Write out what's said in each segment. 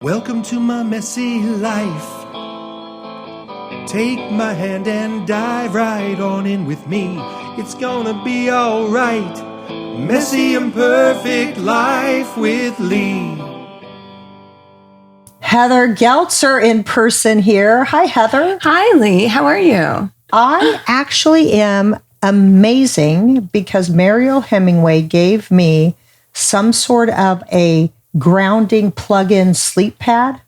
Welcome to my messy life. Take my hand and dive right on in with me. It's gonna be alright. Messy imperfect life with Leigh. Heather Geltzer in person here. Hi, Heather. Hi, Leigh. How are you? I actually am amazing because Mariel Hemingway gave me some sort of a grounding plug-in sleep pad.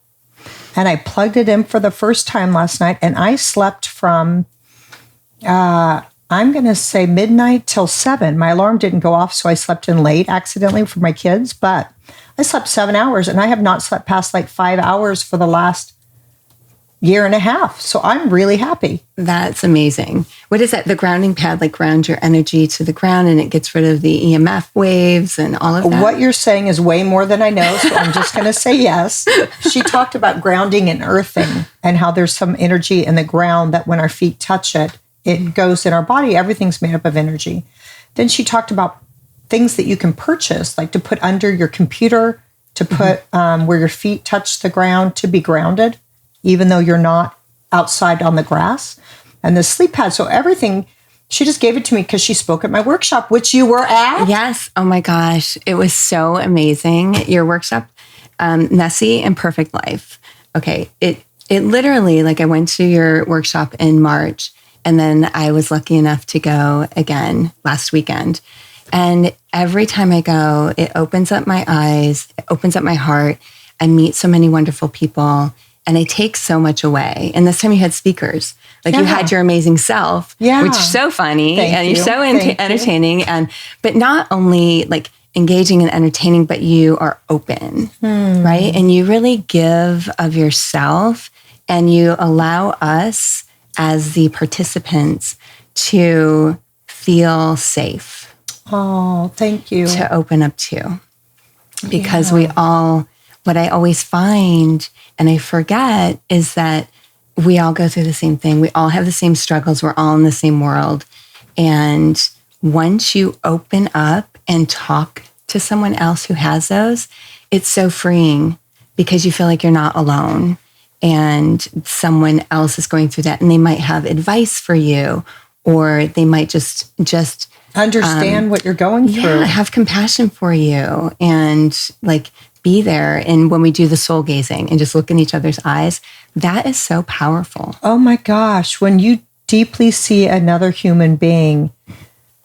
And I plugged it in for the first time last night. And I slept from, I'm going to say midnight till 7. My alarm didn't go off, so I slept in late accidentally for my kids. But I slept 7 hours, and I have not slept past like 5 hours for the last year and a half. So I'm really happy. That's amazing. What is that? The grounding pad, like ground your energy to the ground and it gets rid of the EMF waves and all of that? What you're saying is way more than I know, so I'm just going to say yes. She talked about grounding and earthing and how there's some energy in the ground that when our feet touch it, it goes in our body. Everything's made up of energy. Then she talked about things that you can purchase, like to put under your computer, to put where your feet touch the ground to be grounded, even though you're not outside on the grass. And the sleep pad, so everything, she just gave it to me because she spoke at my workshop, which you were at. Yes. Oh my gosh. It was so amazing. Your workshop, Messy and Perfect Life. Okay. It literally, like I went to your workshop in March and then I was lucky enough to go again last weekend. And every time I go, it opens up my eyes, it opens up my heart. I meet so many wonderful people. And I take so much away. And this time you had speakers. Like you had your amazing self, which is so funny. And you're so entertaining. But not only like engaging and entertaining, but you are open, right? And you really give of yourself and you allow us as the participants to feel safe. Oh, thank you. To open up to. Because we all, what I always find and I forget is that we all go through the same thing. We all have the same struggles. We're all in the same world. And once you open up and talk to someone else who has those, it's so freeing because you feel like you're not alone and someone else is going through that and they might have advice for you or they might just understand what you're going through. Yeah, have compassion for you and like be there. And when we do the soul gazing and just look in each other's eyes, that is so powerful. Oh my gosh. When you deeply see another human being,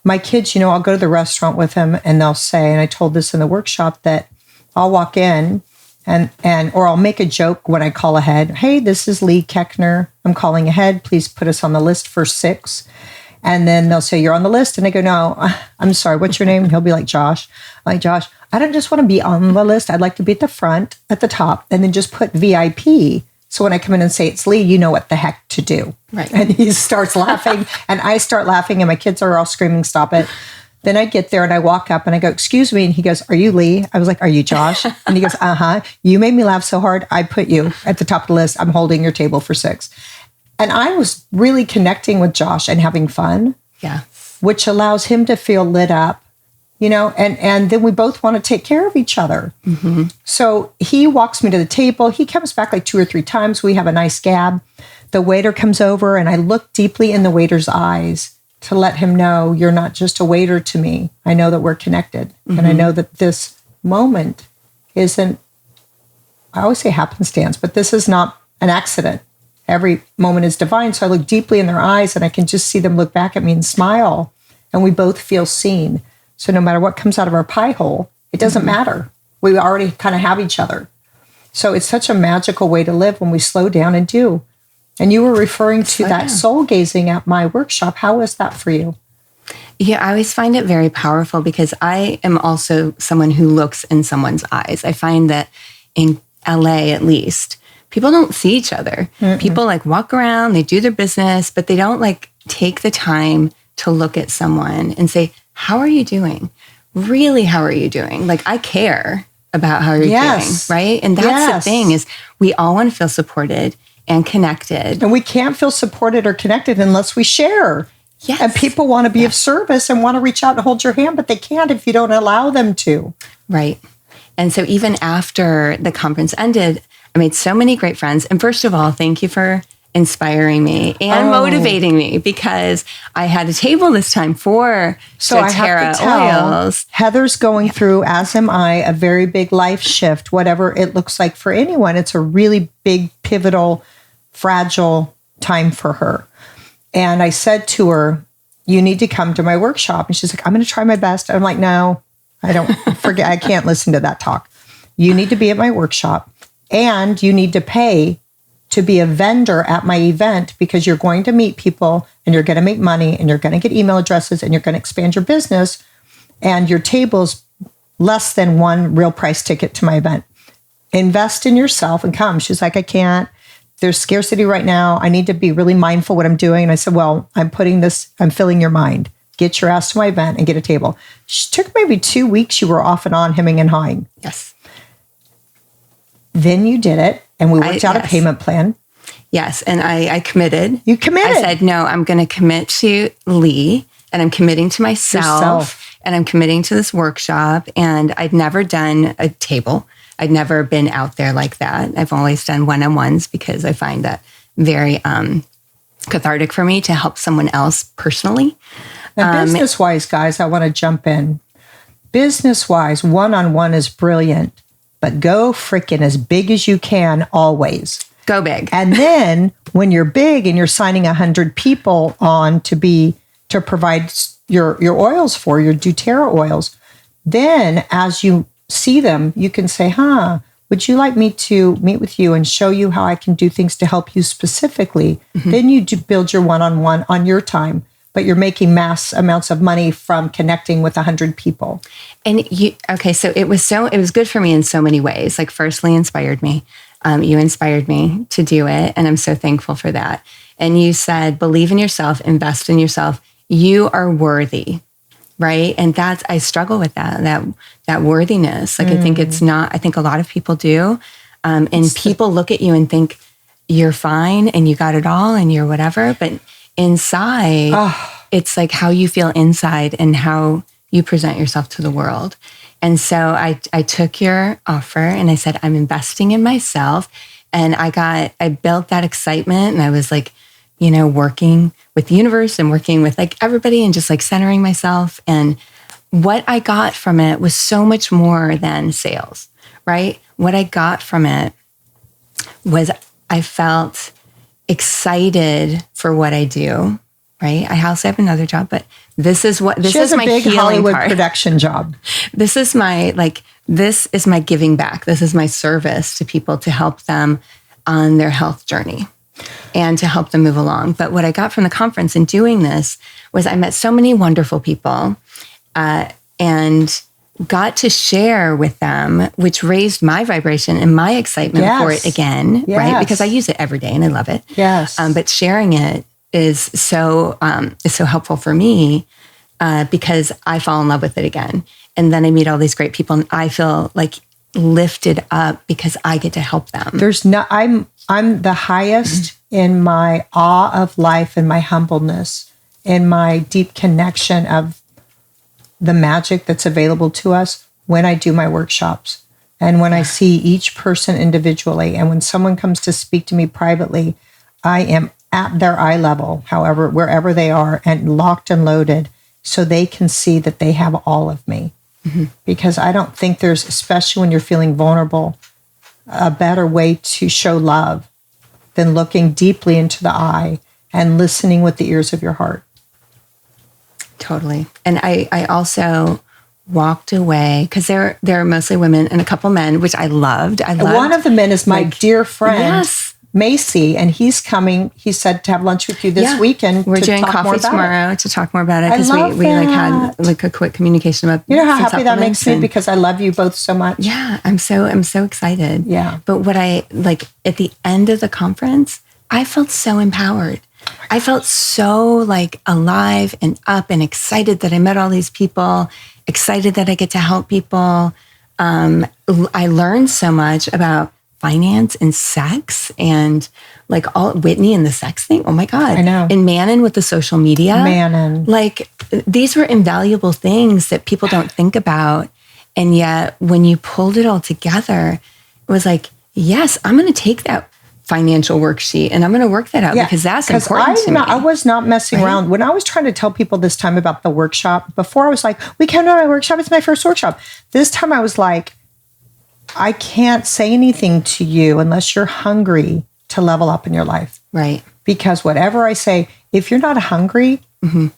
my kids, I'll go to the restaurant with them and they'll say, and I told this in the workshop, that I'll walk in or I'll make a joke when I call ahead. Hey, this is Leigh Keckner. I'm calling ahead. Please put us on the list for 6. And then they'll say, you're on the list. And I go, no, I'm sorry. What's your name? And he'll be like, Josh. I'm like, Josh, I don't just want to be on the list. I'd like to be at the front, at the top, and then just put VIP. So when I come in and say it's Leigh, you know what the heck to do. Right. And he starts laughing and I start laughing and my kids are all screaming, stop it. Then I get there and I walk up and I go, excuse me. And he goes, are you Leigh? I was like, are you Josh? And he goes, uh-huh. You made me laugh so hard. I put you at the top of the list. I'm holding your table for 6. And I was really connecting with Josh and having fun. Yeah. Which allows him to feel lit up, and then we both want to take care of each other. Mm-hmm. So he walks me to the table. He comes back like 2 or 3 times. We have a nice gab. The waiter comes over and I look deeply in the waiter's eyes to let him know you're not just a waiter to me. I know that we're connected. Mm-hmm. And I know that this moment isn't, I always say happenstance, but this is not an accident. Every moment is divine. So I look deeply in their eyes and I can just see them look back at me and smile. And we both feel seen. So no matter what comes out of our pie hole, it doesn't matter. We already kind of have each other. So it's such a magical way to live when we slow down and do. And you were referring to that soul gazing at my workshop. How was that for you? Yeah, I always find it very powerful because I am also someone who looks in someone's eyes. I find that in LA, at least, people don't see each other. Mm-mm. People like walk around, they do their business, but they don't like take the time to look at someone and say, how are you doing? Really, how are you doing? Like, I care about how you're doing, right? And that's the thing is we all want to feel supported and connected. And we can't feel supported or connected unless we share. Yes. And people want to be of service and want to reach out and hold your hand, but they can't if you don't allow them to. Right. And so even after the conference ended, I made so many great friends. And first of all, thank you for inspiring me and motivating me, because I had a table this time for DōTERRA oils. Heather's going through, as am I, a very big life shift, whatever it looks like for anyone. It's a really big, pivotal, fragile time for her. And I said to her, you need to come to my workshop. And she's like, I'm going to try my best. I'm like, no, I don't forget. I can't listen to that talk. You need to be at my workshop, and you need to pay to be a vendor at my event, because you're going to meet people and you're going to make money and you're going to get email addresses and you're going to expand your business, and your table's less than one real price ticket to my event. Invest in yourself and come. She's like, I can't. There's scarcity right now. I need to be really mindful what I'm doing. And I said, well, I'm filling your mind. Get your ass to my event and get a table. She took maybe 2 weeks. You were off and on, hemming and hawing. Yes. Then you did it, and we worked out a payment plan. Yes, and I committed. You committed. I said, no, I'm going to commit to Leigh, and I'm committing to myself, and I'm committing to this workshop. And I'd never done a table. I'd never been out there like that. I've always done one-on-ones, because I find that very cathartic for me to help someone else personally. And business-wise, guys, I want to jump in. Business-wise, one-on-one is brilliant. But go freaking as big as you can always. Go big. And then when you're big and you're signing 100 people on to provide your oils for your DōTERRA oils, then as you see them, you can say, would you like me to meet with you and show you how I can do things to help you specifically? Mm-hmm. Then you build your one-on-one on your time, but you're making mass amounts of money from connecting with 100 people. And so it was good for me in so many ways. Like, firstly, inspired me. You inspired me to do it, and I'm so thankful for that. And you said, believe in yourself, invest in yourself. You are worthy, right? And I struggle with that worthiness. Like, I think it's not. I think a lot of people do, and people look at you and think you're fine and you got it all and you're whatever, but inside, it's like how you feel inside and how you present yourself to the world. And so I took your offer and I said, I'm investing in myself. And I built that excitement, and I was like, working with the universe and working with like everybody and just like centering myself. And what I got from it was so much more than sales, right? What I got from it was I felt excited for what I do, right? I also have another job, but this is my big healing Hollywood part. Production job. This is my giving back. This is my service to people to help them on their health journey and to help them move along. But what I got from the conference in doing this was I met so many wonderful people and got to share with them, which raised my vibration and my excitement for it again, right? Because I use it every day and I love it. Yes. But sharing it is so helpful for me because I fall in love with it again. And then I meet all these great people and I feel like lifted up because I get to help them. I'm the highest in my awe of life and my humbleness and my deep connection of the magic that's available to us when I do my workshops and when I see each person individually. And when someone comes to speak to me privately, I am at their eye level, wherever they are, and locked and loaded so they can see that they have all of me. Mm-hmm. Because I don't think there's, especially when you're feeling vulnerable, a better way to show love than looking deeply into the eye and listening with the ears of your heart. Totally. And I also walked away because there are mostly women and a couple men, which I loved. One of the men is my dear friend, Macy, and he's coming. He said to have lunch with you this weekend. We're doing coffee tomorrow to talk more about it because we had like a quick communication about. You know how happy that makes me because I love you both so much. Yeah, I'm so excited. Yeah. But what I like at the end of the conference, I felt so empowered. I felt so like alive and up and excited that I met all these people, excited that I get to help people. I learned so much about finance and sex and like all Whitney and the sex thing. Oh my God. I know. And Manon with the social media. Manon. Like these were invaluable things that people don't think about. And yet when you pulled it all together, it was like, yes, I'm going to take that financial worksheet and I'm going to work that out because that's important to me. I was not messing around. When I was trying to tell people this time about the workshop, before I was like, we came to my workshop. It's my first workshop. This time I was like, I can't say anything to you unless you're hungry to level up in your life. Right. Because whatever I say, if you're not hungry,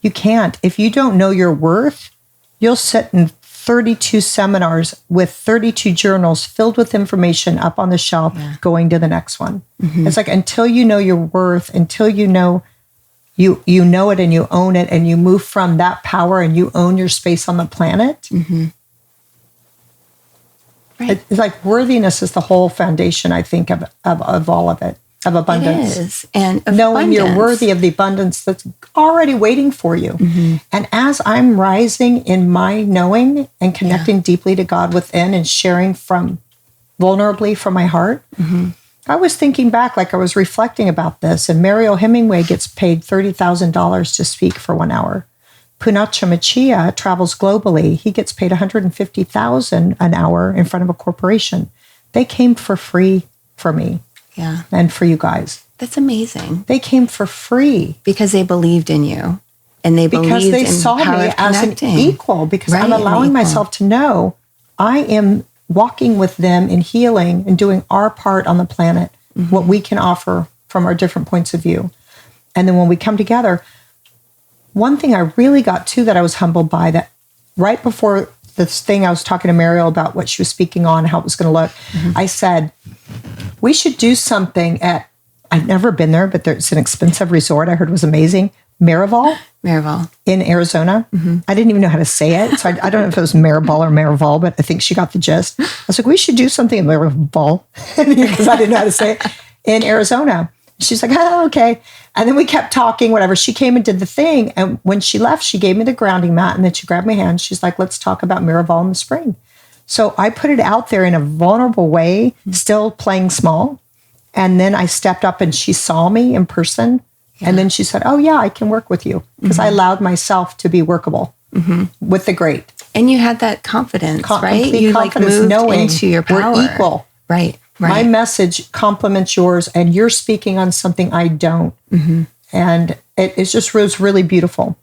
you can't. If you don't know your worth, you'll sit in 32 seminars with 32 journals filled with information up on the shelf going to the next one. It's like until you know your worth, until you know you know it and you own it and you move from that power and you own your space on the planet. It's like worthiness is the whole foundation, I think, of all of it, of abundance. It is. And knowing you're worthy of the abundance that's already waiting for you. And as I'm rising in my knowing and connecting deeply to God within and sharing from vulnerably from my heart, I was thinking back, like I was reflecting about this, and Mariel Hemingway gets paid $30,000 to speak for 1 hour. Punacha Machia travels globally. He gets paid $150,000 an hour in front of a corporation. They came for free for me. Yeah. And for you guys. That's amazing. They came for free. Because they believed in you. And they because believed they in saw me as an equal. Because I'm allowing myself to know I am walking with them in healing and doing our part on the planet, what we can offer from our different points of view. And then when we come together, one thing I really got to that I was humbled by, that right before this thing I was talking to Mariel about what she was speaking on, how it was going to look, I said, we should do something at, I've never been there, but it's an expensive resort. I heard it was amazing. Marival in Arizona. I didn't even know how to say it. So I don't know if it was Maribel or Marival, but I think she got the gist. I was like, we should do something in Marival because I didn't know how to say it, in Arizona. She's like, oh, okay. And then we kept talking, whatever. She came and did the thing. And when she left, she gave me the grounding mat and then she grabbed my hand. She's like, let's talk about Marival in the spring. So I put it out there in a vulnerable way, still playing small. And then I stepped up and she saw me in person. And then she said, oh, yeah, I can work with you. Because I allowed myself to be workable with the great. And you had that confidence, right? You confidence, moved knowing into your power. We're equal. Right. My message complements yours and you're speaking on something I don't. And it just was really beautiful.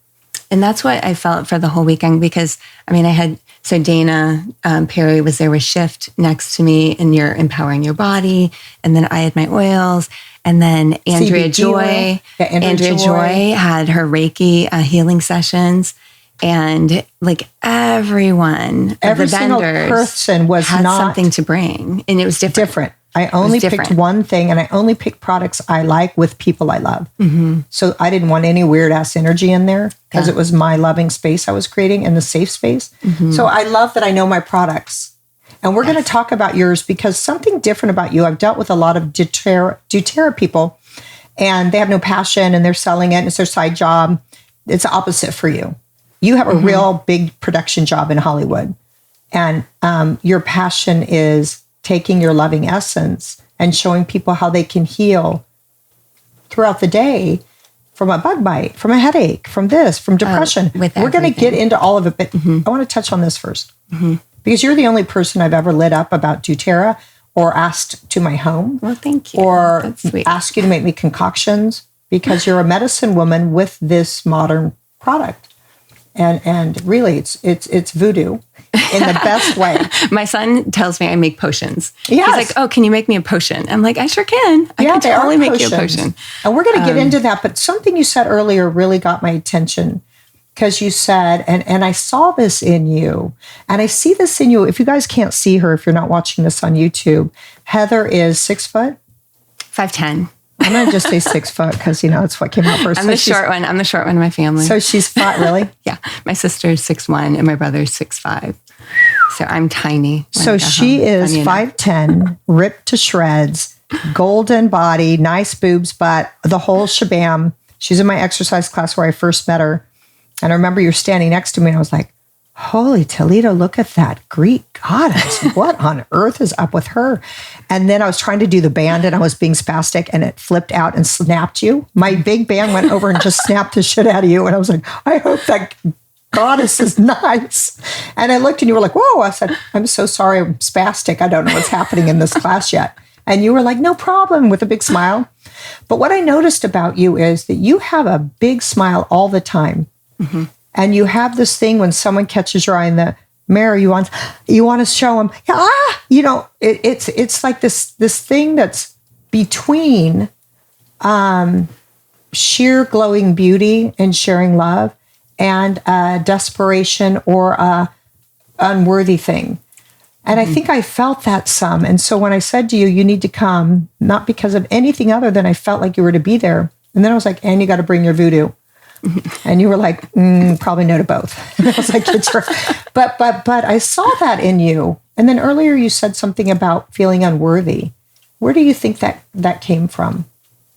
And that's what I felt for the whole weekend because, I mean, so Dana Perry was there with Shift next to me and you're empowering your body. And then I had my oils. And then Andrea Joy, Andrea Joy had her Reiki healing sessions. And like every single person had something to bring. And it was different. I only picked one thing and I only picked products I like with people I love. So I didn't want any weird ass energy in there because it was my loving space I was creating and the safe space. So I love that I know my products. And we're going to talk about yours because something different about you. I've dealt with a lot of DōTERRA people and they have no passion and they're selling it and it's their side job. It's the opposite for you. You have a real big production job in Hollywood. And your passion is taking your loving essence and showing people how they can heal throughout the day from a bug bite, from a headache, from this, from depression. We're going to get into all of it, but I want to touch on this first. Because you're the only person I've ever lit up about DōTERRA or asked to my home. Well, thank you. Or asked you to make me concoctions because you're a medicine woman with this modern product. And really, it's voodoo in the best way. My son tells me I make potions. Yes. He's like, oh, can you make me a potion? I'm like, I sure can. I can totally make you a potion. And we're going to get into that. But something you said earlier really got my attention because you said, and I saw this in you, and I see this in you. If you guys can't see her, if you're not watching this on YouTube, Heather is 6 foot? 5'10". I'm going to just say 6 foot because, it's what came out first. I'm the short one. I'm the short one in my family. So she's fat, really? Yeah. My sister's 6'1" and my brother's 6'5". So I'm tiny. So she is 5'10", ripped to shreds, golden body, nice boobs, but the whole shabam. She's in my exercise class where I first met her. And I remember you're standing next to me and I was like, holy Toledo, look at that Greek goddess. What on earth is up with her? And then I was trying to do the band and I was being spastic and it flipped out and snapped you. My big band went over and just snapped the shit out of you. And I was like, I hope that goddess is nice. And I looked and you were like, whoa. I said, I'm so sorry. I'm spastic. I don't know what's happening in this class yet. And you were like, no problem, with a big smile. But what I noticed about you is that you have a big smile all the time. Mm-hmm. And you have this thing when someone catches your eye in the mirror, you want to show them, it's like this thing that's between sheer glowing beauty and sharing love and desperation or a unworthy thing. And I think I felt that some. And so when I said to you, you need to come, not because of anything other than I felt like you were to be there. And then I was like, and you got to bring your voodoo. And you were like, probably no to both. And I was like, it's right. But I saw that in you. And then earlier you said something about feeling unworthy. Where do you think that came from?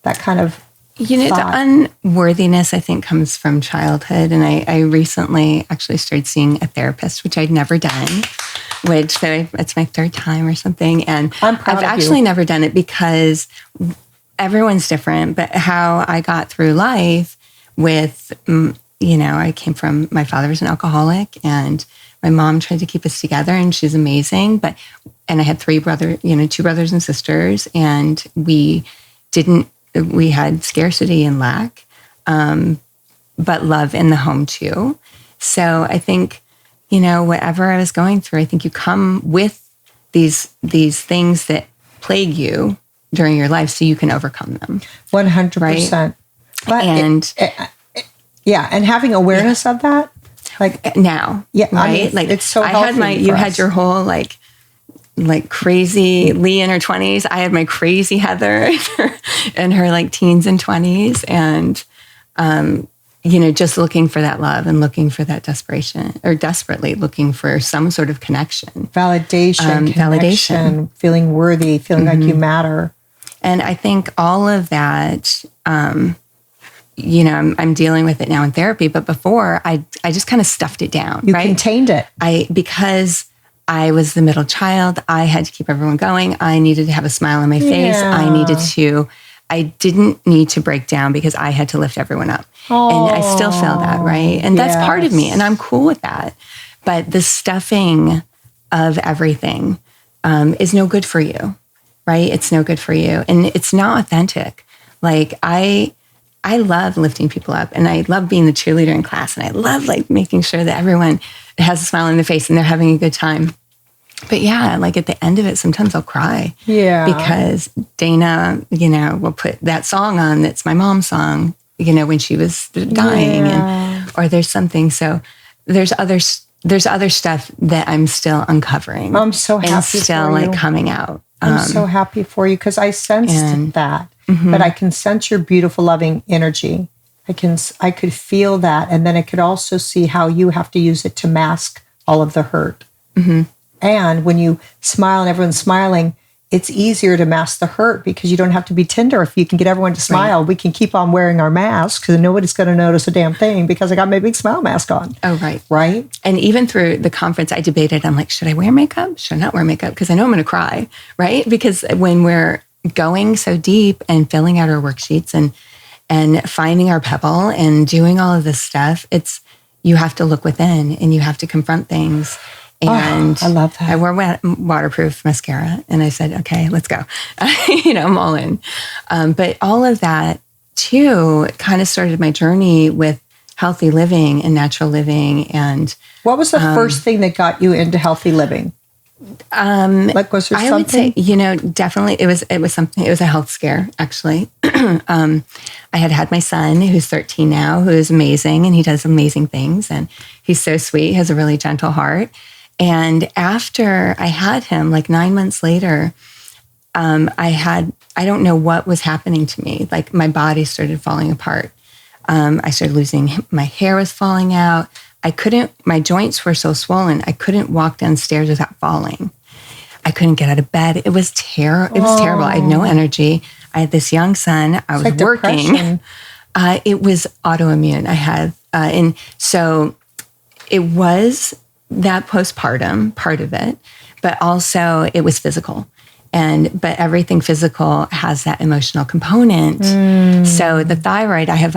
That kind of thought? The unworthiness, I think, comes from childhood. And I recently actually started seeing a therapist, which I'd never done, it's my third time or something. And I've actually never done it because everyone's different. But how I got through life with, I came from, my father was an alcoholic and my mom tried to keep us together and she's amazing. And I had two brothers and sisters, and we had scarcity and lack, but love in the home too. So I think, whatever I was going through, I think you come with these things that plague you during your life so you can overcome them. 100%. Right? But and and having awareness of that, like now, right? I mean, like it's so healthy. You had your whole like crazy Leigh in her 20s. I had my crazy Heather in her like teens and 20s, and just looking for that love and looking for that desperation, or desperately looking for some sort of connection, validation, feeling worthy, feeling like you matter. And I think all of that. I'm dealing with it now in therapy, but before I just kind of stuffed it down. You contained it. Because I was the middle child, I had to keep everyone going. I needed to have a smile on my face. I didn't need to break down because I had to lift everyone up. And I still feel that, right? And that's part of me, and I'm cool with that. But the stuffing of everything is no good for you, right? It's no good for you. And it's not authentic. Like I love lifting people up, and I love being the cheerleader in class, and I love like making sure that everyone has a smile on their face and they're having a good time. But like at the end of it, sometimes I'll cry. Yeah. Because Dana, will put that song on that's my mom's song, when she was dying, or there's something. So there's other stuff that I'm still uncovering. I'm so happy and still for you. like coming out. I'm so happy for you because I sensed that. Mm-hmm. But I can sense your beautiful, loving energy. I could feel that. And then I could also see how you have to use it to mask all of the hurt. Mm-hmm. And when you smile and everyone's smiling, it's easier to mask the hurt because you don't have to be tender. If you can get everyone to smile, right. We can keep on wearing our masks because nobody's going to notice a damn thing because I got my big smile mask on. Oh, right. Right? And even through the conference, I debated, I'm like, should I wear makeup? Should I not wear makeup? Because I know I'm going to cry, right? Because when we're going so deep and filling out our worksheets and finding our pebble and doing all of this stuff, you have to look within and you have to confront things. And I love that. I wore waterproof mascara and I said, okay, let's go. I'm all in. But all of that too kind of started my journey with healthy living and natural living. And what was the first thing that got you into healthy living? Was there something? I would say, definitely it was something. It was a health scare, actually. I had my son, who's 13 now, who is amazing, and he does amazing things, and he's so sweet. He has a really gentle heart. And after I had him, like 9 months later, I don't know what was happening to me. Like my body started falling apart. I started losing, my hair was falling out. My joints were so swollen, I couldn't walk downstairs without falling. I couldn't get out of bed. It was terrible. It was terrible. I had no energy. I had this young son. I was working. It was autoimmune. I had, and so it was that postpartum part of it, but also it was physical. But everything physical has that emotional component. So the thyroid, I have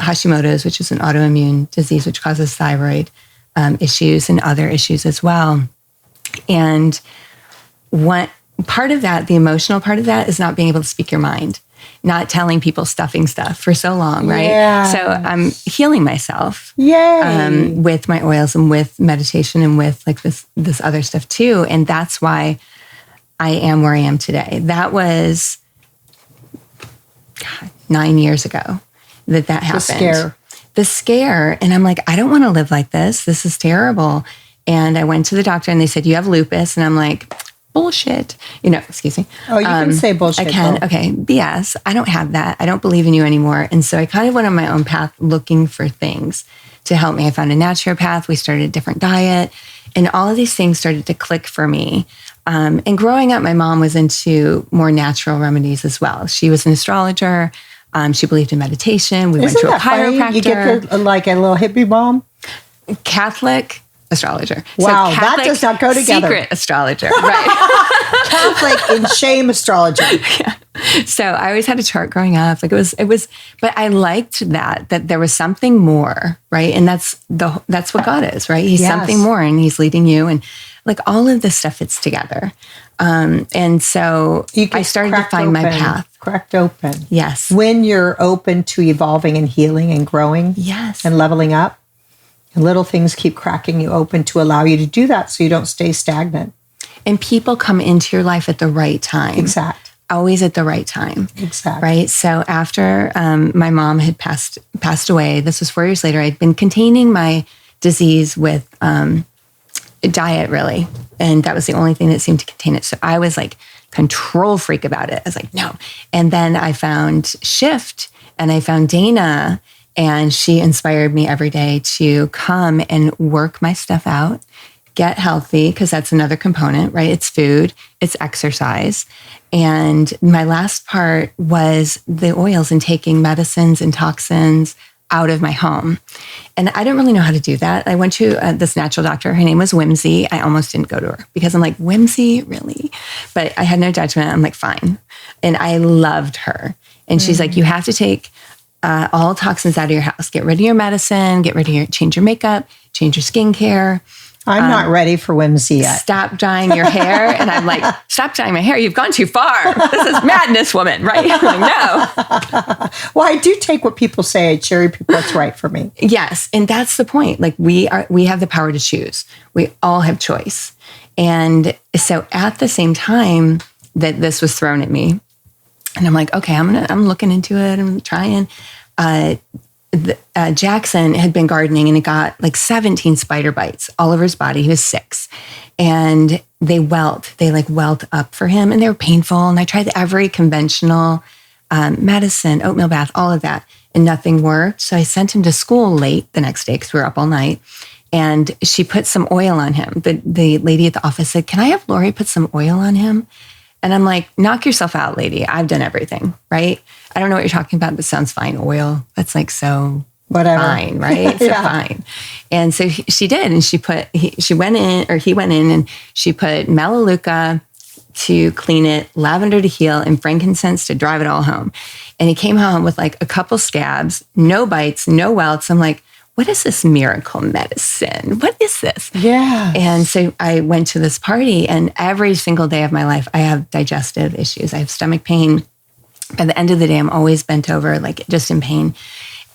Hashimoto's, which is an autoimmune disease which causes thyroid issues and other issues as well. And part of that, the emotional part of that, is not being able to speak your mind, not telling people stuffing stuff for so long, right? Yeah. So I'm healing myself Yay. with my oils and with meditation and with like this other stuff too. And that's why I am where I am today. That was 9 years ago that happened. The scare. And I'm like, I don't want to live like this. This is terrible. And I went to the doctor and they said, you have lupus. And I'm like, bullshit. Excuse me. Oh, you can say bullshit. I can. Though. Okay. BS. I don't have that. I don't believe in you anymore. And so I kind of went on my own path looking for things to help me. I found a naturopath. We started a different diet. And all of these things started to click for me. And growing up, my mom was into more natural remedies as well. She was an astrologer. She believed in meditation. We went to a chiropractor. Funny? You get like a little hippie mom? Catholic astrologer. Wow, so that does not go together. Secret astrologer, right? Catholic in shame astrologer. Yeah. So I always had a chart growing up. Like it was, but I liked that there was something more, right? And that's what God is, right? He's something more, and He's leading you, and like all of this stuff fits together. And so I started to find my path. Cracked open. Yes. When you're open to evolving and healing and growing. Yes. And leveling up. And little things keep cracking you open to allow you to do that so you don't stay stagnant. And people come into your life at the right time. Exact. Always at the right time. Exact. Right? So after my mom had passed away, this was 4 years later, I'd been containing my disease with diet, really. And that was the only thing that seemed to contain it. So I was like control freak about it. I was like, no. And then I found Shift, and I found Dana, and she inspired me every day to come and work my stuff out, get healthy, because that's another component, right? It's food, it's exercise. And my last part was the oils and taking medicines and toxins out of my home. And I didn't really know how to do that. I went to this natural doctor. Her name was Whimsy. I almost didn't go to her because I'm like, Whimsy, really? But I had no judgment. I'm like, fine. And I loved her. And she's like, you have to take all toxins out of your house. Get rid of your medicine, change your makeup, change your skincare. I'm not ready for Whimsy yet. Stop dyeing your hair. And I'm like, stop dyeing my hair. You've gone too far. This is madness, woman, right? I'm like, no. Well, I do take what people say. I cherry pick what's right for me. Yes. And that's the point. Like we have the power to choose. We all have choice. And so at the same time that this was thrown at me, and I'm like, okay, I'm looking into it. I'm trying. Jackson had been gardening, and he got like 17 spider bites all over his body. He was 6, and they welt up for him, and they were painful. And I tried every conventional medicine, oatmeal bath, all of that, and nothing worked. So I sent him to school late the next day because we were up all night. And she put some oil on him. The lady at the office said, "Can I have Lori put some oil on him?" And I'm like, knock yourself out, lady. I've done everything, right? I don't know what you're talking about, but sounds fine. Oil, that's like so whatever. Fine, right? So fine. And so she did. And he went in and she put melaleuca to clean it, lavender to heal, and frankincense to drive it all home. And he came home with like a couple scabs, no bites, no welts. I'm like, what is this miracle medicine? What is this? Yeah. And so I went to this party, and every single day of my life, I have digestive issues. I have stomach pain. By the end of the day, I'm always bent over, like just in pain.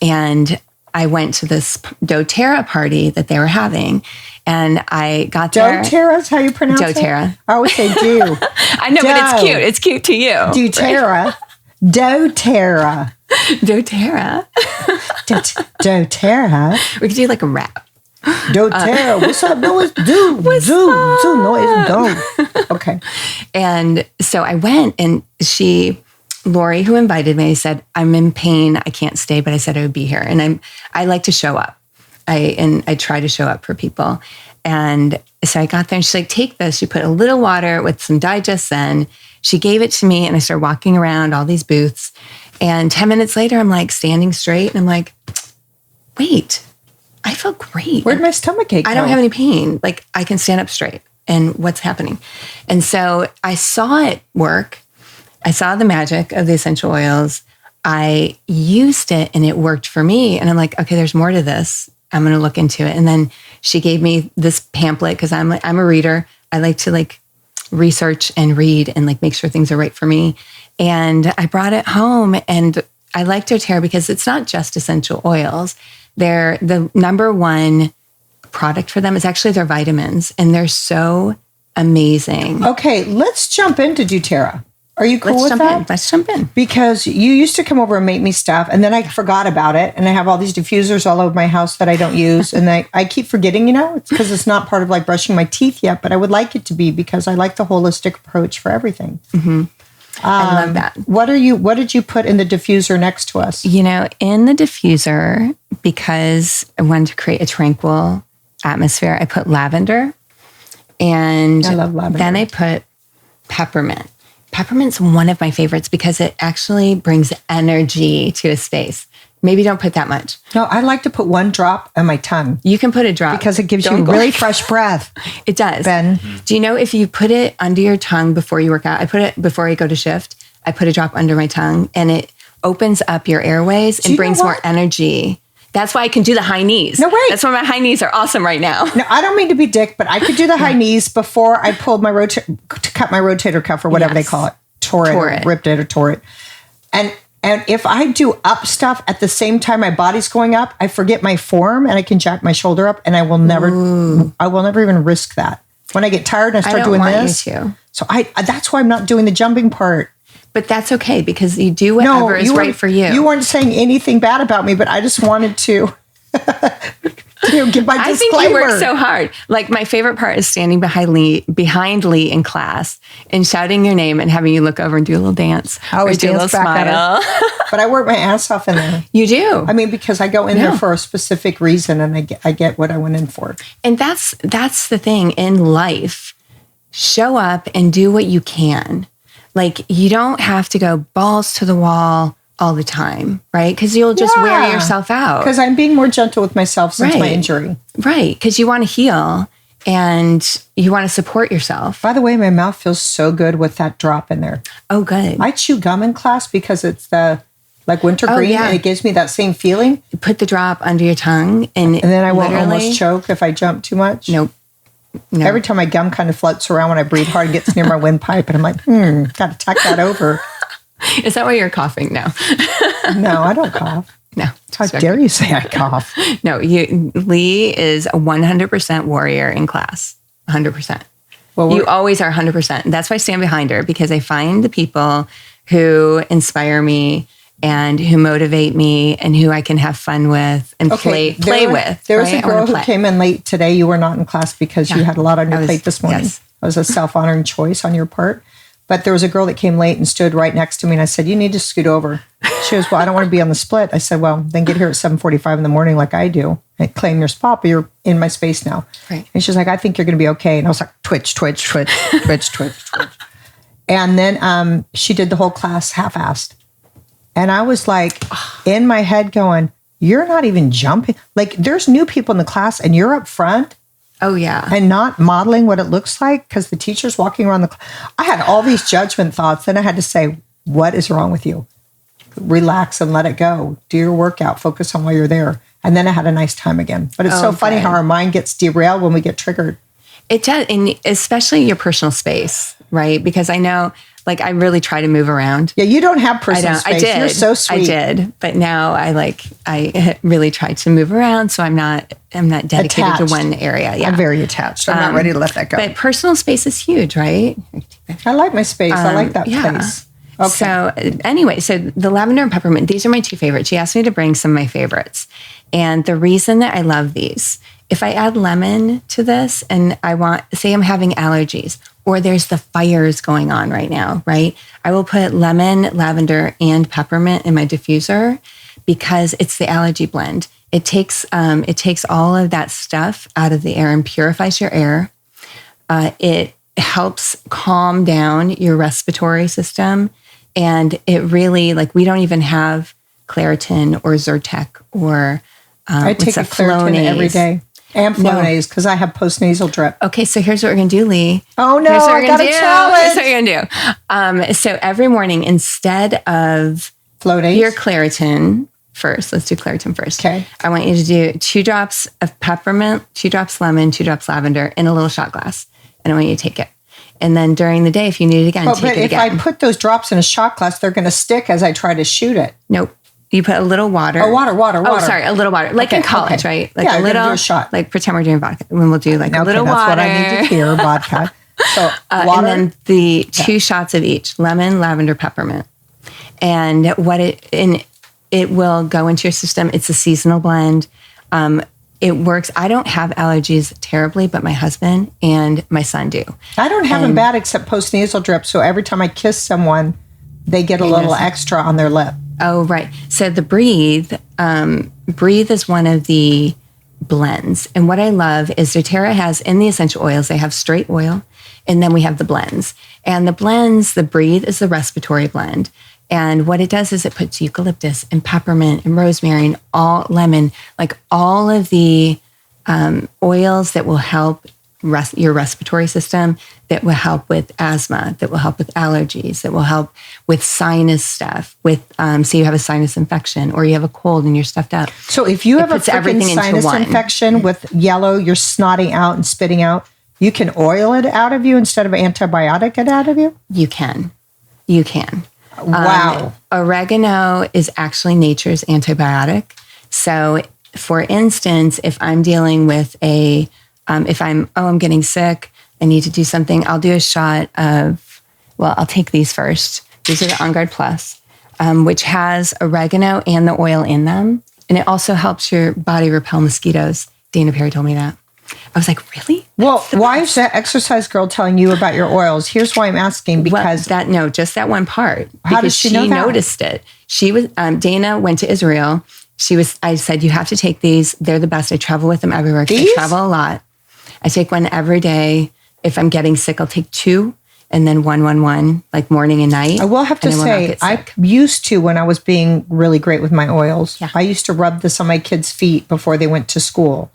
And I went to this DōTERRA party that they were having, and I got there. DōTERRA is how you pronounce DōTERRA. it? I always say do. I know, but it's cute. It's cute to you. DōTERRA. Right? DōTERRA. DōTERRA. DōTERRA. We could do like a rap. DōTERRA. What's up? No, it's do. What's do. up? Do. No, it's go. Okay. And so I went, and Lori, who invited me, said, I'm in pain. I can't stay, but I said I would be here. And I like to show up. I try to show up for people. And so I got there, and she's like, take this. She put a little water with some Digestion. She gave it to me, and I started walking around all these booths. And 10 minutes later, I'm like standing straight, and I'm like, wait, I feel great. Where'd my stomach ache go? I don't have any pain. Like, I can stand up straight. And what's happening? And so I saw it work. I saw the magic of the essential oils. I used it, and it worked for me. And I'm like, okay, there's more to this. I'm going to look into it. And then she gave me this pamphlet because I'm a reader. I like to research and read and like make sure things are right for me. And I brought it home, and I like doTERRA because it's not just essential oils. They're the number one product for them is actually their vitamins, and they're so amazing. Okay, let's jump into doTERRA. Are you cool with that? Let's jump in. Because you used to come over and make me stuff, and then I forgot about it, and I have all these diffusers all over my house that I don't use, and I keep forgetting, it's because it's not part of like brushing my teeth yet, but I would like it to be because I like the holistic approach for everything. Mm-hmm. I love that. What did you put in the diffuser next to us? In the diffuser, because I wanted to create a tranquil atmosphere, I put lavender, and I love lavender. Then I put peppermint. Peppermint's one of my favorites because it actually brings energy to a space. Maybe don't put that much. No, I like to put one drop on my tongue. You can put a drop. Because it gives you really fresh breath. It does. Ben. Do you know if you put it under your tongue before you work out? I put it before I go to shift. I put a drop under my tongue, and it opens up your airways and brings more energy. That's why I can do the high knees. No, wait. That's why my high knees are awesome right now. No, I don't mean to be dick, but I could do the high knees before I pulled my to cut my rotator cuff or whatever they call it. Tore it, or ripped it, or tore it. And if I do up stuff at the same time my body's going up, I forget my form and I can jack my shoulder up, and I will never even risk that. When I get tired and I start doing this. So that's why I'm not doing the jumping part. But that's okay because you do whatever is right for you. You weren't saying anything bad about me, but I just wanted to give my disclaimer. I think you work so hard. Like my favorite part is standing behind Leigh in class and shouting your name and having you look over and do a little dance. I always do a little smile. But I work my ass off in there. You do. I mean, because I go in there for a specific reason, and I get what I went in for. And that's the thing in life. Show up and do what you can. Like, you don't have to go balls to the wall all the time, right? Because you'll just wear yourself out. Because I'm being more gentle with myself since my injury. Right, because you want to heal and you want to support yourself. By the way, my mouth feels so good with that drop in there. Oh, good. I chew gum in class because it's the wintergreen, and it gives me that same feeling. Put the drop under your tongue, and then I won't almost choke if I jump too much. Nope. No. Every time my gum kind of floats around when I breathe hard and gets near my windpipe, and I'm like, got to tuck that over. Is that why you're coughing now? No, I don't cough. No. How dare you say I cough? No, Leigh is a 100% warrior in class. 100%. Well, you always are 100%. And that's why I stand behind her, because I find the people who inspire me and who motivate me and who I can have fun with and play with. There was a girl who came in late today. You were not in class because you had a lot on your plate this morning. Yes. It was a self-honoring choice on your part. But there was a girl that came late and stood right next to me, and I said, you need to scoot over. She goes, well, I don't want to be on the split. I said, well, then get here at 7:45 in the morning like I do and claim your spot, but you're in my space now. Right. And she's like, I think you're going to be okay. And I was like, twitch, twitch, twitch, twitch, twitch, twitch. And then she did the whole class half-assed. And I was like, in my head going, you're not even jumping. Like, there's new people in the class, and you're up front. Oh, yeah. And not modeling what it looks like because the teacher's walking around the class. I had all these judgment thoughts. Then I had to say, what is wrong with you? Relax and let it go. Do your workout. Focus on why you're there. And then I had a nice time again. But it's so funny how our mind gets derailed when we get triggered. It does. And especially your personal space, right? Because I know, like, I really try to move around. Yeah, you don't have personal space. I did. You're so sweet. I did. But now I really try to move around. So I'm not dedicated attached. to one area. Yeah. I'm very attached. I'm not ready to let that go. But personal space is huge, right? I like my space. I like that place. Okay. So anyway, so the lavender and peppermint, these are my two favorites. She asked me to bring some of my favorites. And the reason that I love these, if I add lemon to this and say I'm having allergies or there's the fires going on right now, right? I will put lemon, lavender, and peppermint in my diffuser because it's the allergy blend. It takes all of that stuff out of the air and purifies your air. It helps calm down your respiratory system. And it really, like, we don't even have Claritin or Zyrtec or I take a Claritin every day. And Flonase because I have postnasal drip. Okay, so here's what we're going to do, Leigh. Oh, no, I got a challenge. Here's what we're going to do. So every morning, instead of Flonase, your Claritin first, let's do Claritin first. Okay. I want you to do 2 drops of peppermint, 2 drops lemon, 2 drops lavender in a little shot glass. And I want you to take it. And then during the day, if you need it again, take but it if again. I put those drops in a shot glass, they're going to stick as I try to shoot it. Nope. You put a little water. Oh, water. Oh, sorry, a little water. Like in college, right? Like yeah, a little do a shot. Like pretend we're doing vodka. And we'll do like a little that's water. what I need to hear, vodka. So And water. then the 2 shots of each, lemon, lavender, peppermint. And it will go into your system. It's a seasonal blend. It works. I don't have allergies terribly, but my husband and my son do. I don't have them bad except post-nasal drip. So every time I kiss someone, they get a little extra on their lip. Oh, right. So the Breathe is one of the blends. And what I love is doTERRA has, in the essential oils, they have straight oil, and then we have the blends. And the blends, the Breathe is the respiratory blend. And what it does is it puts eucalyptus and peppermint and rosemary and all lemon, like all of the oils that will help your respiratory system, that will help with asthma, that will help with allergies, that will help with sinus stuff, with say you have a sinus infection or you have a cold and you're stuffed up. So if you have a everything freaking into sinus one. infection with yellow, you're snotting out and spitting out, you can oil it out of you instead of antibiotic it out of you? You can. Wow. Oregano is actually nature's antibiotic. So, for instance, if I'm dealing with I'm getting sick, I need to do something, I'll do a shot of, I'll take these first. These are the On Guard Plus, which has oregano and the oil in them. And it also helps your body repel mosquitoes. Dana Perry told me that. I was like, really? Well, why is that exercise girl telling you about your oils? Here's why I'm asking, because just that one part. How does she know that? Noticed it. She was Dana went to Israel. I said, you have to take these. They're the best. I travel with them everywhere. I travel a lot. I take one every day. If I'm getting sick, I'll take 2 and then one, like morning and night. I will have to say, I used to, when I was being really great with my oils, I used to rub this on my kids' feet before they went to school.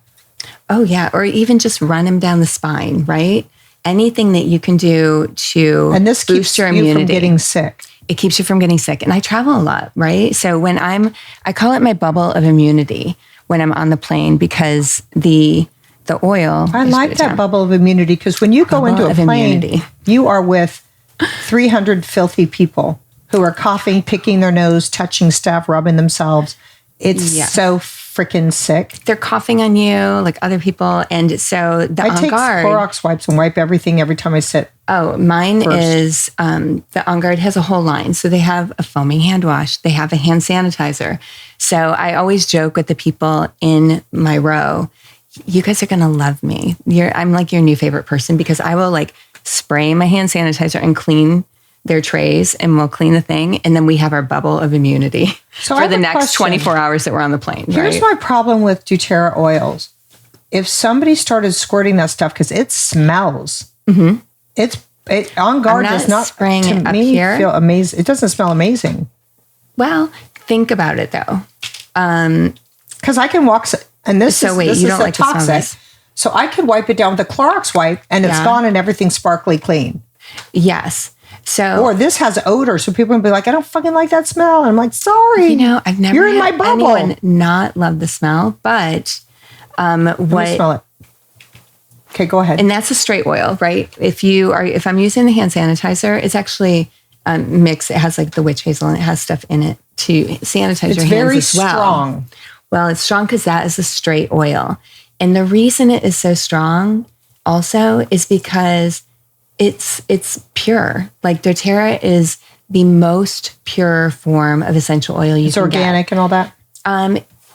Oh, yeah. Or even just run them down the spine, right? Anything that you can do to and this boost keeps your immunity. You from getting sick. It keeps you from getting sick. And I travel a lot, right? So when I call it my bubble of immunity when I'm on the plane, because the oil. I like that bubble of immunity, because when you go into a plane, you are with 300 filthy people who are coughing, picking their nose, touching stuff, rubbing themselves. It's so freaking sick. They're coughing on you like other people. And so I take Clorox wipes and wipe everything every time I sit. Oh, mine is, the On Guard has a whole line. So they have a foaming hand wash. They have a hand sanitizer. So I always joke with the people in my row, you guys are going to love me. I'm like your new favorite person, because I will like spray my hand sanitizer and clean their trays, and we'll clean the thing. And then we have our bubble of immunity for the next 24 hours that we're on the plane. Here's my problem with doTERRA oils. If somebody started squirting that stuff, because it smells, On Guard does not spraying to it up me here. Feel amazing. It doesn't smell amazing. Well, think about it though. Because I can walk, and this you is don't like toxic. the smell of this. So I could wipe it down with a Clorox wipe, and it's gone, and everything's sparkly clean. Yes. So, or this has odor, so people will be like, I don't fucking like that smell. And I'm like, sorry. I've never You're in my had bubble. anyone not love the smell, but Let me smell it. Okay, go ahead. And that's a straight oil, right? If I'm using the hand sanitizer, it's actually mixed. It has like the witch hazel, and it has stuff in it to sanitize your hands very as well. strong. Well, it's strong because that is a straight oil. And the reason it is so strong also is because it's pure. Like doTERRA is the most pure form of essential oil you can get. It's organic and all that?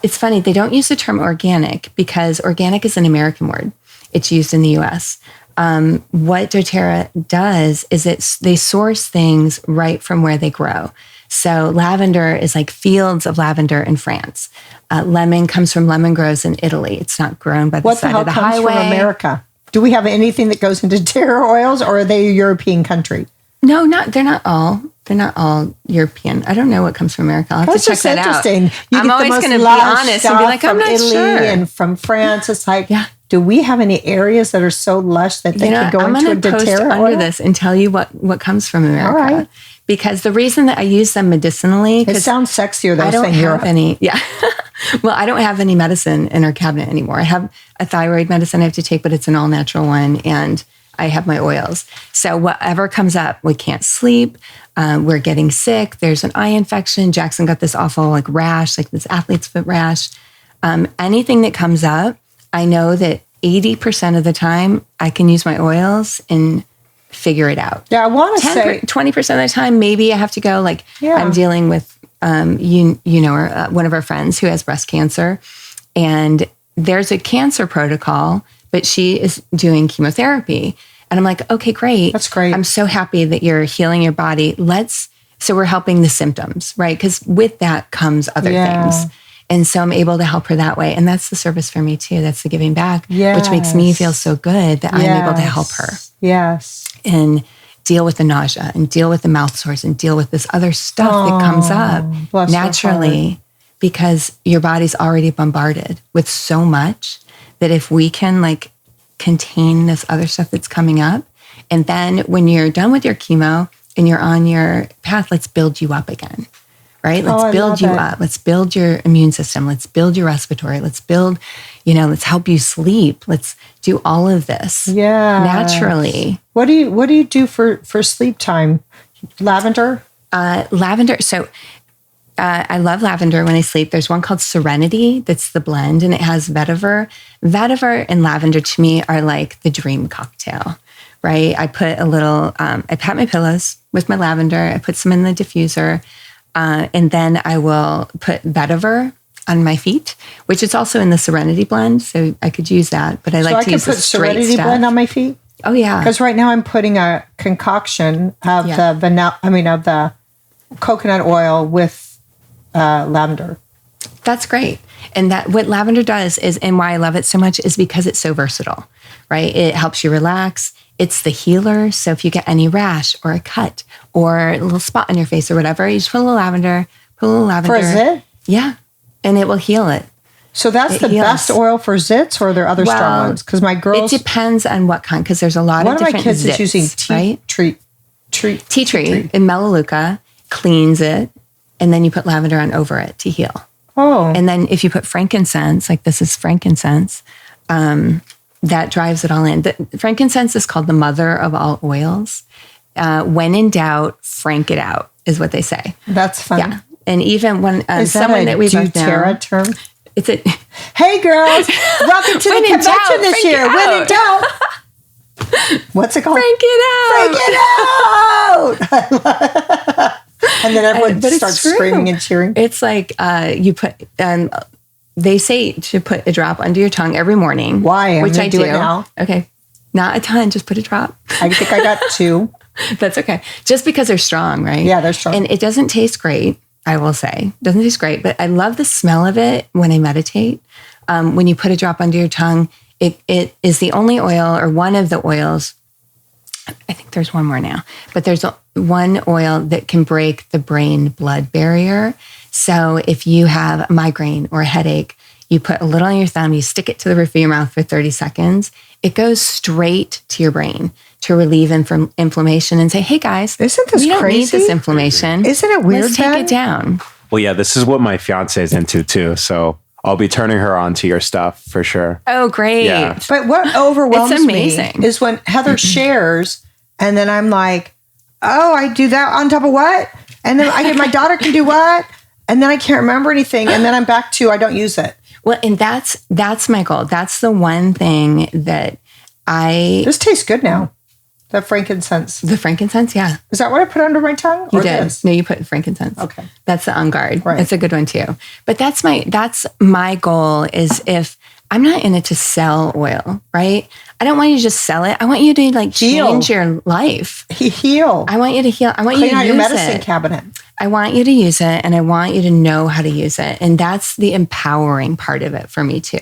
It's funny. They don't use the term organic because organic is an American word. It's used in the U.S. What doTERRA does is they source things right from where they grow. So lavender is like fields of lavender in France. Lemon comes from lemon groves in Italy. It's not grown by the side of the highway. What the hell comes from America? Do we have anything that goes into doTERRA oils, or are they a European country? No, they're not all European. I don't know what comes from America. I'll have to check that out. I'm always going to be honest and be like, I'm not Italy sure. And from France, it's like, do we have any areas that are so lush that they could go into a doTERRA post oil? under this and tell you what comes from America. All right. Because the reason that I use them medicinally, it sounds sexier than I don't saying have Europe. any. Yeah. Well, I don't have any medicine in our cabinet anymore. I have a thyroid medicine I have to take, but it's an all natural one, and I have my oils. So whatever comes up, we can't sleep. We're getting sick. There's an eye infection. Jackson got this awful like rash, like this athlete's foot rash. Anything that comes up, I know that 80% of the time I can use my oils and figure it out. Yeah, I want to say 20% of the time, maybe I have to go. Like I'm dealing with, one of our friends who has breast cancer, and there's a cancer protocol, but she is doing chemotherapy. And I'm like, okay, great. That's great. I'm so happy that you're healing your body. So we're helping the symptoms, right? Because with that comes other things. And so I'm able to help her that way. And that's the service for me too. That's the giving back, which makes me feel so good that I'm able to help her. Yes. And deal with the nausea and deal with the mouth sores and deal with this other stuff that comes up naturally, because your body's already bombarded with so much that if we can like contain this other stuff that's coming up, and then when you're done with your chemo and you're on your path, let's build you up again. Right? Let's build you up. Let's build your immune system. Let's build your respiratory. Let's build, let's help you sleep. Let's do all of this naturally. What do you do for sleep time? Lavender? Lavender. So I love lavender when I sleep. There's one called Serenity. That's the blend, and it has vetiver. Vetiver and lavender to me are like the dream cocktail, right? I put a little, I pat my pillows with my lavender. I put some in the diffuser. And then I will put vetiver on my feet, which is also in the Serenity blend. So I could use that, but I like to use the straight Serenity stuff. blend on my feet? Oh yeah. Because right now I'm putting a concoction of the of the coconut oil with lavender. That's great. And that what lavender does is, and why I love it so much, is because it's so versatile, right? It helps you relax. It's the healer. So if you get any rash or a cut or a little spot on your face or whatever, you just put a little lavender. For zit? Yeah. And it will heal it. So that's the best oil for zits, or are there other strong ones? Because my girls... It depends on what kind, because there's a lot of different One of my kids zits, is using tea tree and melaleuca, cleans it, and then you put lavender on over it to heal. Oh. And then if you put frankincense, like this is frankincense, that drives it all in. Frankincense is called the mother of all oils. When in doubt, frank it out, is what they say. That's fun. Yeah. And even when someone that we both know... DōTERRA term? It's a... Hey girls, welcome to the convention this year. When in doubt. What's it called? Frank it out! Frank it out! And then everyone starts screaming and cheering. It's like you put... they say to put a drop under your tongue every morning. Why? Which I do. It now. Okay. Not a ton, just put a drop. I think I got 2. That's okay. Just because they're strong, right? Yeah, they're strong. And it doesn't taste great, I will say. It doesn't taste great, but I love the smell of it when I meditate. When you put a drop under your tongue, it is the only oil, or one of the oils. I think there's one more now, but there's one oil that can break the brain-blood barrier. So if you have a migraine or a headache, you put a little on your thumb, you stick it to the roof of your mouth for 30 seconds. It goes straight to your brain to relieve inflammation and say, hey guys, isn't this we don't crazy? Need this inflammation. Isn't it weird? Let's take it down. Well, yeah, this is what my fiance is into too. So I'll be turning her on to your stuff for sure. Oh, great. Yeah. But what overwhelms me is when Heather shares, and then I'm like, oh, I do that on top of what? And then my daughter can do what? And then I can't remember anything. And then I'm back to, I don't use it. Well, and that's my goal. That's the one thing that This tastes good now. The frankincense. The frankincense, yeah. Is that what I put under my tongue? You did. This? No, you put frankincense. Okay. That's the On Guard. Right. That's a good one too. But that's my goal is, if I'm not in it to sell oil, right? I don't want you to just sell it. I want you to like change your life. Heal. I want you to heal. I want you to clean out use your medicine it. cabinet. I want you to use it, and I want you to know how to use it. And that's the empowering part of it for me too.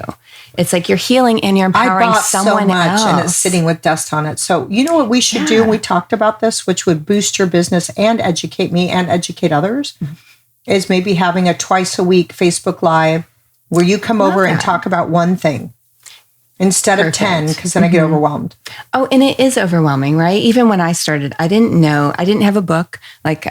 It's like you're healing and you're empowering someone so much else. And it's sitting with dust on it. So you know what we should do? And we talked about this, which would boost your business and educate me and educate others, is maybe having a twice a week Facebook Live where you come over and talk about one thing. instead of 10, because then I get overwhelmed. Oh, and it is overwhelming, right? Even when I started, I didn't have a book. Like,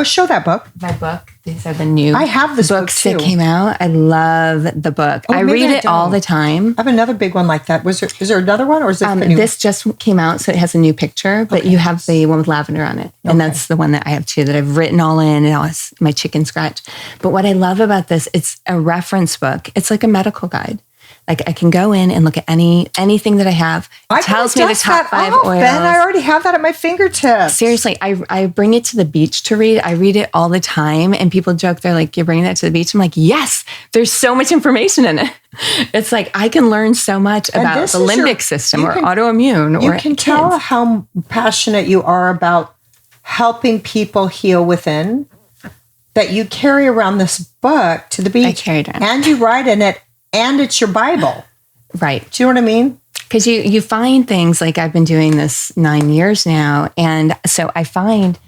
show that book. my book. These are the new I have this books book too. that came out. I love the book. I maybe read I it all don't. the time. I have another big one like that. Is there another one, or is it the new? This just came out, so it has a new picture, but you have the one with lavender on it. And that's the one that I have too, that I've written all in, and it's my chicken scratch. But what I love about this, it's a reference book. It's like a medical guide. Like I can go in and look at anything that I have. It tells me the top 5 oils. Ben, I already have that at my fingertips. Seriously, I bring it to the beach to read. I read it all the time, and people joke, they're like, "You're bringing that to the beach?" I'm like, "Yes, there's so much information in it." It's like I can learn so much about the limbic system or autoimmune. You can tell how passionate you are about helping people heal within, that you carry around this book to the beach. I carry it around. And you write in it, and it's your Bible. Right. Do you know what I mean? Because you find things, like I've been doing this 9 years now. And so I find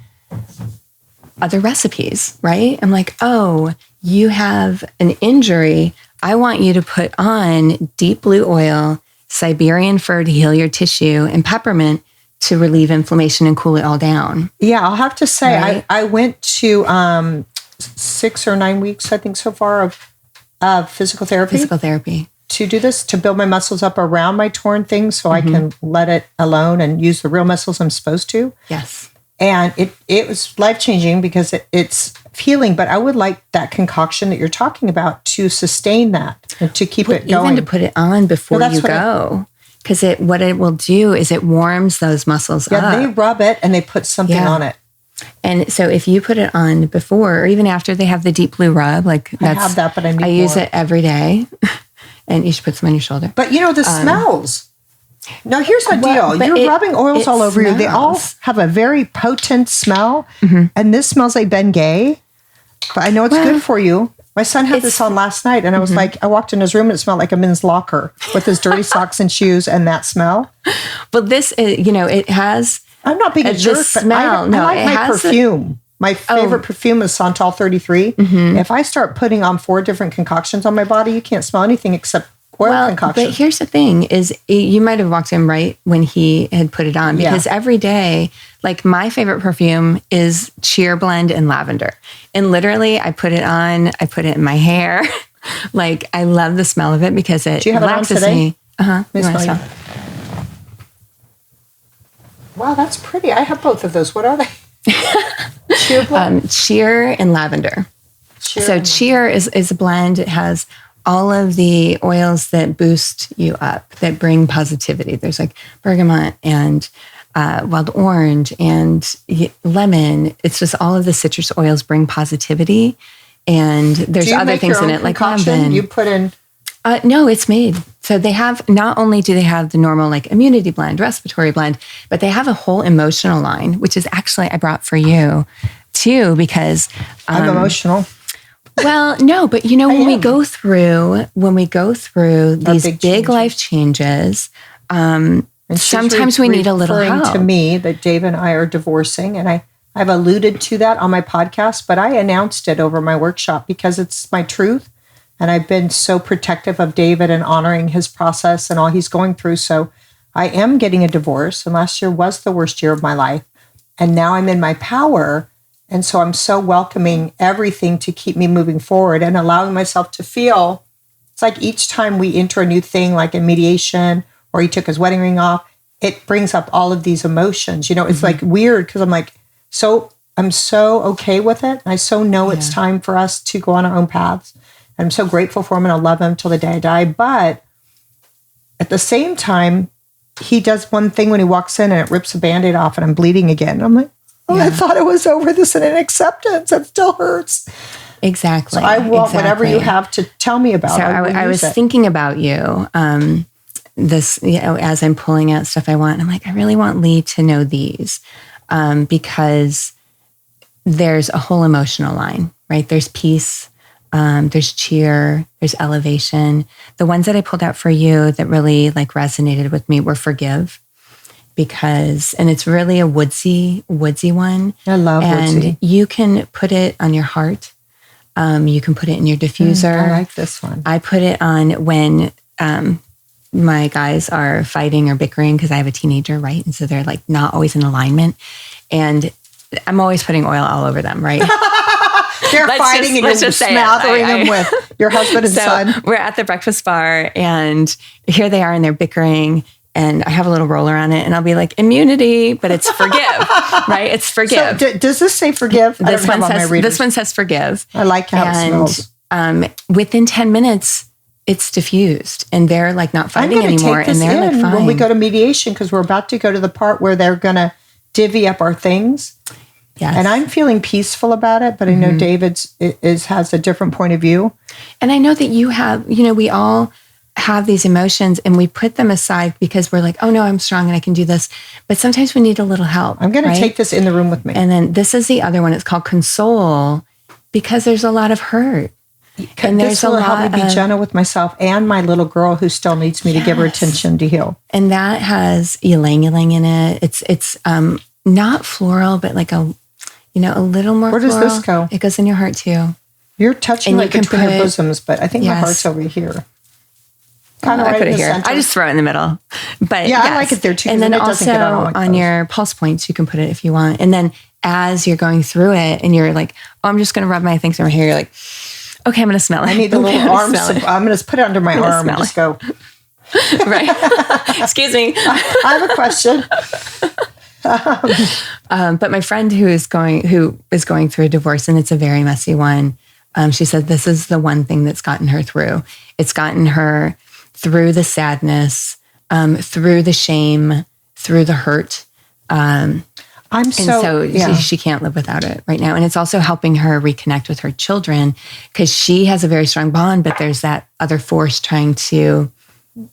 other recipes, right? I'm like, oh, you have an injury. I want you to put on deep blue oil, Siberian fir to heal your tissue, and peppermint to relieve inflammation and cool it all down. Yeah, I'll have to say, Right. I went to 6 or 9 weeks, I think, so far of physical therapy. To do this, to build my muscles up around my torn things so I can let it alone and use the real muscles I'm supposed to. Yes. And it was life-changing because it's healing, but I would like that concoction that you're talking about to sustain that and to keep it going. Even to put it on before you go. Because what it will do is it warms those muscles up. Yeah, they rub it and they put something on it. And so if you put it on before or even after they have the deep blue rub, like I have that, but I use it every day. And you should put some on your shoulder. But you know, the smells. Now, here's the deal. You're rubbing oils all over you. They all have a very potent smell. And this smells like Bengay. But I know it's good for you. My son had this on last night. And I was like, I walked in his room and it smelled like a men's locker with his dirty socks and shoes and that smell. But this is, it has... I'm not being a jerk, smell. but I like my perfume. My favorite perfume is Santal 33. If I start putting on 4 different concoctions on my body, you can't smell anything except oil concoction. But here's the thing is you might have walked in right when he had put it on, because every day, like my favorite perfume is Cheer Blend and Lavender. And literally I put it on, I put it in my hair. Like I love the smell of it because it relaxes me. Wow, that's pretty. I have both of those. What are they? Cheer Blend? Cheer and Lavender. Cheer is a blend. It has all of the oils that boost you up, that bring positivity. There's like bergamot and wild orange and lemon. It's just all of the citrus oils bring positivity. And there's other things in it like lavender. You put in... No, it's made. So they have, not only do they have the normal like immunity blend, respiratory blend, but they have a whole emotional line, which is actually I brought for you too, because I'm emotional. Well, no, but when we go through these big life changes, sometimes we need a little help. To me that Dave and I are divorcing, and I've alluded to that on my podcast, but I announced it over my workshop because it's my truth. And I've been so protective of David and honoring his process and all he's going through. So I am getting a divorce. And last year was the worst year of my life. And now I'm in my power. And so I'm so welcoming everything to keep me moving forward and allowing myself to feel. It's like each time we enter a new thing, like in mediation, or he took his wedding ring off, it brings up all of these emotions. It's like weird because I'm like, I'm so okay with it. I so know it's time for us to go on our own paths. I'm so grateful for him and I love him till the day I die. But at the same time, he does one thing when he walks in and it rips a Band-Aid off and I'm bleeding again. I'm like, I thought it was over. This is an acceptance. It still hurts. Exactly. So I want whatever you have to tell me about. So I was thinking about you, as I'm pulling out stuff I want. I'm like, I really want Leigh to know these because there's a whole emotional line, right? There's peace. There's cheer, there's elevation. The ones that I pulled out for you that really like resonated with me were forgive, and it's really a woodsy one. I love woodsy. And you can put it on your heart. You can put it in your diffuser. I like this one. I put it on when my guys are fighting or bickering because I have a teenager, right? And so they're like not always in alignment. And I'm always putting oil all over them, right? They're fighting and you're smothering them with your husband and son. We're at the breakfast bar and here they are and they're bickering. And I have a little roller on it and I'll be like, immunity, but it's forgive, right? It's forgive. So does this say forgive? This one says forgive. I like how it smells. Within 10 minutes, it's diffused and they're like not fighting anymore. And they're like fine. When we go to mediation, because we're about to go to the part where they're going to divvy up our things. Yes. And I'm feeling peaceful about it, but I know David's has a different point of view. And I know that you have, we all have these emotions and we put them aside because we're like, oh no, I'm strong and I can do this. But sometimes we need a little help. I'm going to take this in the room with me. And then this is the other one. It's called console because there's a lot of hurt. And this will help me be gentle with myself and my little girl who still needs me to give her attention to heal. And that has ylang ylang in it. It's not floral, but like a little more Where floral. Does this go? It goes in your heart too. You're touching and between your bosoms, but I think my heart's over here. Kind of I right put in it the here. center. I just throw it in the middle. But yeah, I like it there too. And then also on your pulse points, you can put it if you want. And then as you're going through it and you're like, oh, I'm just going to rub my things over here. You're like, okay, I'm going to smell it. I need the little arms. I'm going to put it under my arm and just go. Right. Excuse me. I have a question. But my friend who is going through a divorce, and it's a very messy one, she said this is the one thing that's gotten her through. It's gotten her through the sadness, through the shame, through the hurt. She can't live without it right now. And it's also helping her reconnect with her children because she has a very strong bond, but there's that other force trying to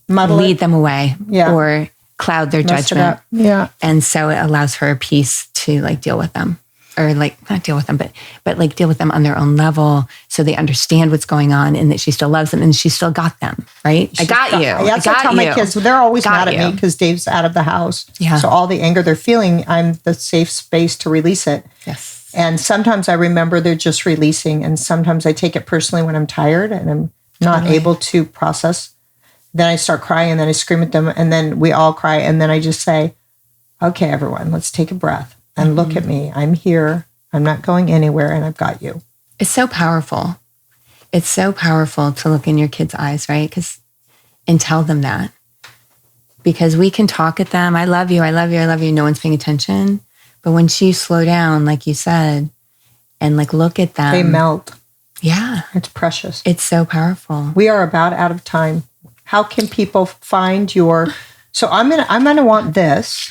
lead them away or cloud their judgment. Yeah. And so it allows her peace to like deal with them or like not deal with them, but like deal with them on their own level so they understand what's going on and that she still loves them and she still got them, right? I got you. That's what I tell my kids. They're always mad at me because Dave's out of the house. Yeah. So all the anger they're feeling, I'm the safe space to release it. Yes. And sometimes I remember they're just releasing and sometimes I take it personally when I'm tired and I'm not able to process. Then I start crying and then I scream at them and then we all cry. And then I just say, okay, everyone, let's take a breath and look at me. I'm here. I'm not going anywhere and I've got you. It's so powerful. It's so powerful to look in your kids' eyes, right? And tell them that. Because we can talk at them. I love you. I love you. I love you. No one's paying attention. But when you slow down, like you said, and like look at them. They melt. Yeah. It's precious. It's so powerful. We are about out of time. How can people find your? So I'm gonna want this.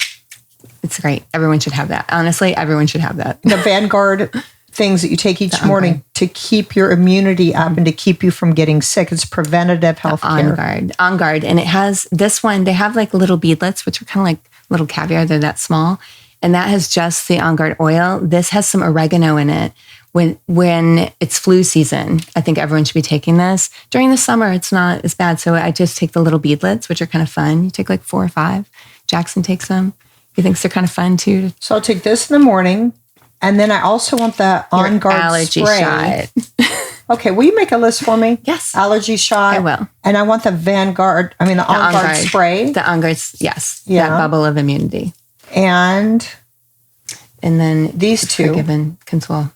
It's great. Everyone should have that. Honestly, everyone should have that. The Vanguard things that you take each morning to keep your immunity up and to keep you from getting sick. It's preventative health care. On Guard. And it has this one. They have like little beadlets, which are kind of like little caviar. They're that small, and that has just the On Guard oil. This has some oregano in it. When it's flu season, I think everyone should be taking this. During the summer, it's not as bad. So I just take the little beadlets, which are kind of fun. You take like 4 or 5. Jackson takes them. He thinks they're kind of fun too. So I'll take this in the morning. And then I also want the On Guard allergy spray. shot. Okay, will you make a list for me? Yes. Allergy shot. I will. And I want the the On Guard spray. The On Guard, yes. Yeah. That bubble of immunity. And then these two. Forgive and console.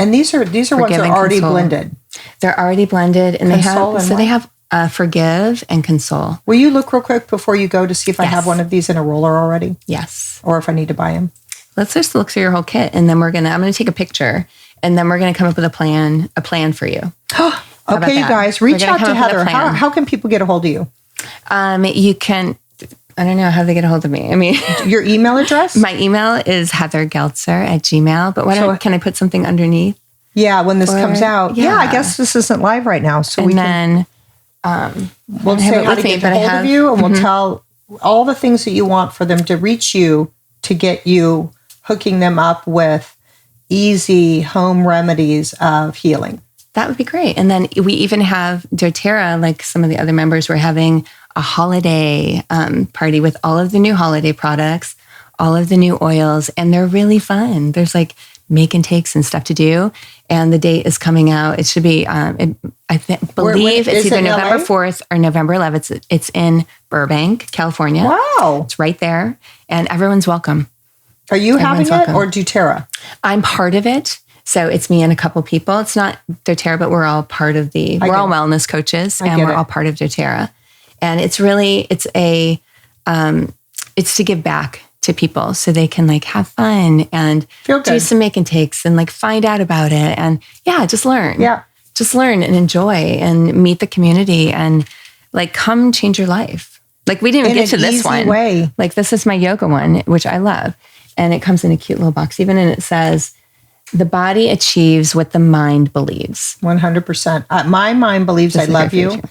And these are ones that are already blended. They're already blended, and they have forgive and console. Will you look real quick before you go to see if I have one of these in a roller already? Yes. Or if I need to buy them. Let's just look through your whole kit, and then I'm gonna take a picture, and then we're gonna come up with a plan for you. Okay, you guys, reach out to Heather. How can people get a hold of you? You can. I don't know how they get a hold of me. I mean, your email address? My email is heathergeltzer@gmail.com. But can I put something underneath? Yeah, when this comes out. Yeah, I guess this isn't live right now. So we'll say how to get a hold of you, and we'll tell all the things that you want for them to reach you to get you hooking them up with easy home remedies of healing. That would be great. And then we even have DōTERRA, like some of the other members, we're having a holiday party with all of the new holiday products, all of the new oils, and they're really fun. There's like make and takes and stuff to do. And the date is coming out. It should be, believe it's either November 4th or November 11th. It's in Burbank, California. Wow. It's right there. And everyone's welcome. Are you Everyone's having it welcome. or DōTERRA? I'm part of it. So it's me and a couple people. It's not DōTERRA, but we're all part of we're all wellness coaches and we're all part of DōTERRA. And it's really, it's to give back to people so they can like have fun and do some make and takes and like find out about it. And just learn. Yeah. Just learn and enjoy and meet the community and like come change your life. Like we didn't even get to this one. Way. Like this is my yoga one, which I love. And it comes in a cute little box even. And it says, the body achieves what the mind believes. 100%. My mind believes I love you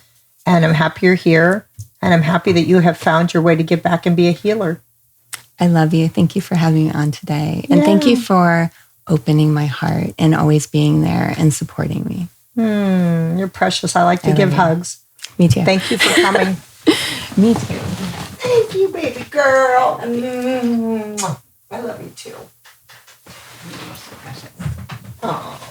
and I'm happy you're here and I'm happy that you have found your way to give back and be a healer. I love you. Thank you for having me on today. And thank you for opening my heart and always being there and supporting me. You're precious. I like to give hugs. Me too. Thank you for coming. Me too. Thank you, baby girl. I love you too. Oh.